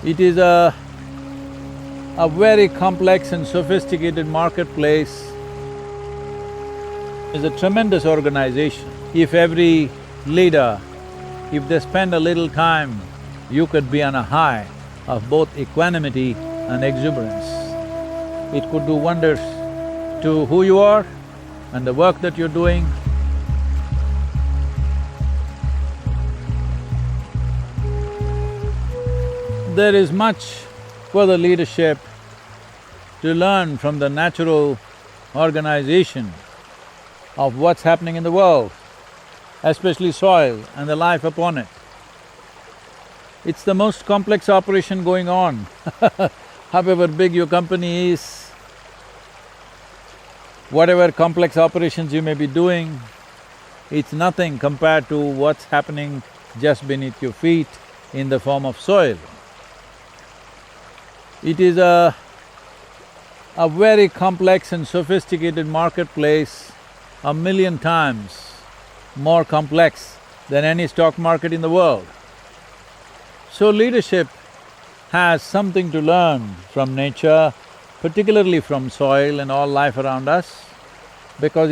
It is a very complex and sophisticated marketplace. It's a tremendous organization. If every leader, if they spend a little time, you could be on a high of both equanimity and exuberance. It could do wonders to who you are and the work that you're doing. There is much for the leadership to learn from the natural organization of what's happening in the world, especially soil and the life upon it. It's the most complex operation going on. However big your company is, whatever complex operations you may be doing, it's nothing compared to what's happening just beneath your feet in the form of soil. It is a very complex and sophisticated marketplace, 1,000,000 times more complex than any stock market in the world. So leadership has something to learn from nature, particularly from soil and all life around us, because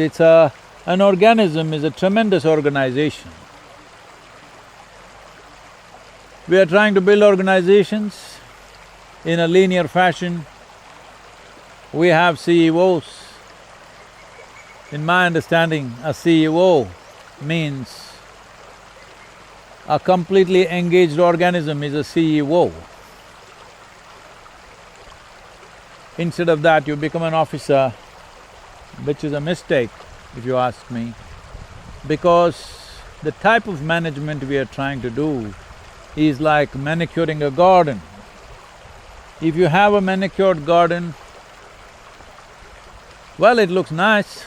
an organism is a tremendous organization. We are trying to build organizations in a linear fashion. We have CEOs. In my understanding, a CEO means a completely engaged organism is a CEO. Instead of that, you become an officer, which is a mistake, if you ask me, because the type of management we are trying to do is like manicuring a garden. If you have a manicured garden, well, it looks nice.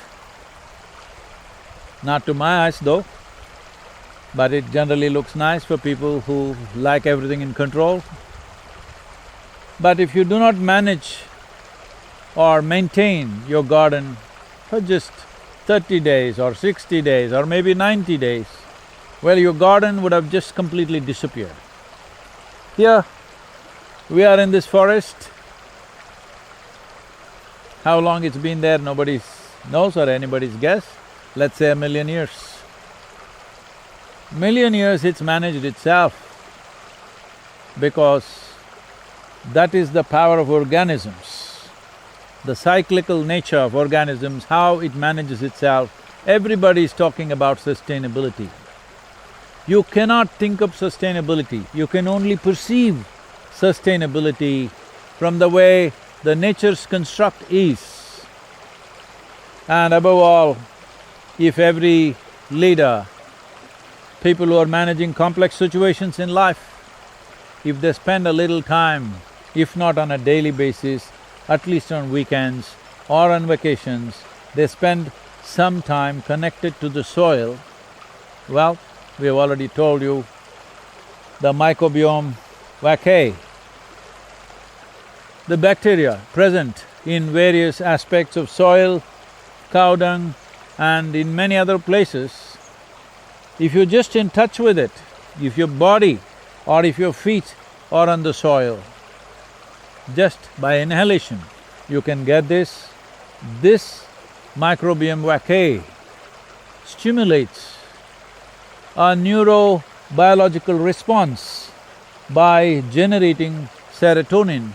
Not to my eyes though, but it generally looks nice for people who like everything in control. But if you do not manage or maintain your garden for just 30 days or 60 days or maybe 90 days, well, your garden would have just completely disappeared. Here, we are in this forest. How long it's been there, nobody knows or anybody's guess. Let's say 1,000,000 years. 1,000,000 years it's managed itself, because that is the power of organisms, the cyclical nature of organisms, how it manages itself. Everybody is talking about sustainability. You cannot think of sustainability, you can only perceive sustainability from the way the nature's construct is. And above all, if every leader, people who are managing complex situations in life, if they spend a little time, if not on a daily basis, at least on weekends or on vacations, they spend some time connected to the soil, well, we have already told you, the microbiome vaccae, the bacteria present in various aspects of soil, cow dung and in many other places, if you're just in touch with it, if your body or if your feet are on the soil, just by inhalation, you can get this. This microbiome vaccae stimulates a neurobiological response by generating serotonin.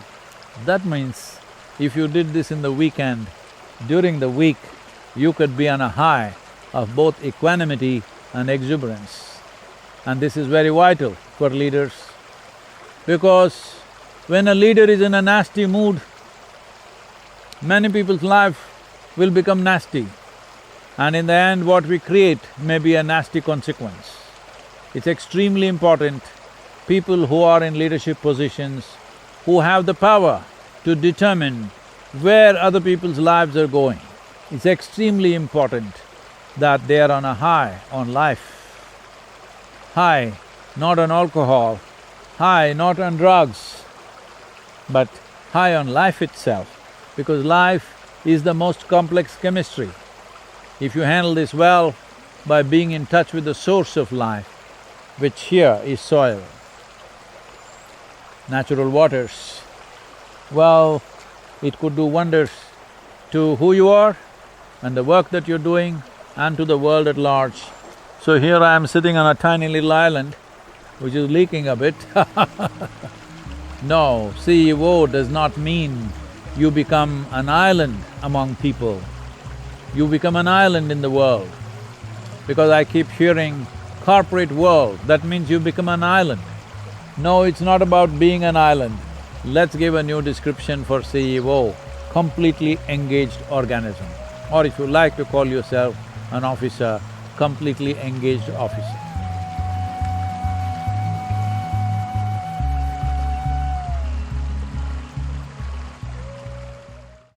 That means if you did this in the weekend, during the week, you could be on a high of both equanimity and exuberance. And this is very vital for leaders, because when a leader is in a nasty mood, many people's life will become nasty, and in the end what we create may be a nasty consequence. It's extremely important, people who are in leadership positions, who have the power to determine where other people's lives are going, it's extremely important that they are on a high on life. High not on alcohol, high not on drugs, but high on life itself, because life is the most complex chemistry. If you handle this well by being in touch with the source of life, which here is soil. natural waters. Well, it could do wonders to who you are and the work that you're doing and to the world at large. So here I am sitting on a tiny little island which is leaking a bit. No, CEO does not mean you become an island among people. You become an island in the world. Because I keep hearing corporate world, that means you become an island. No, it's not about being an island. Let's give a new description for CEO, completely engaged organism. Or if you like to call yourself an officer, completely engaged officer.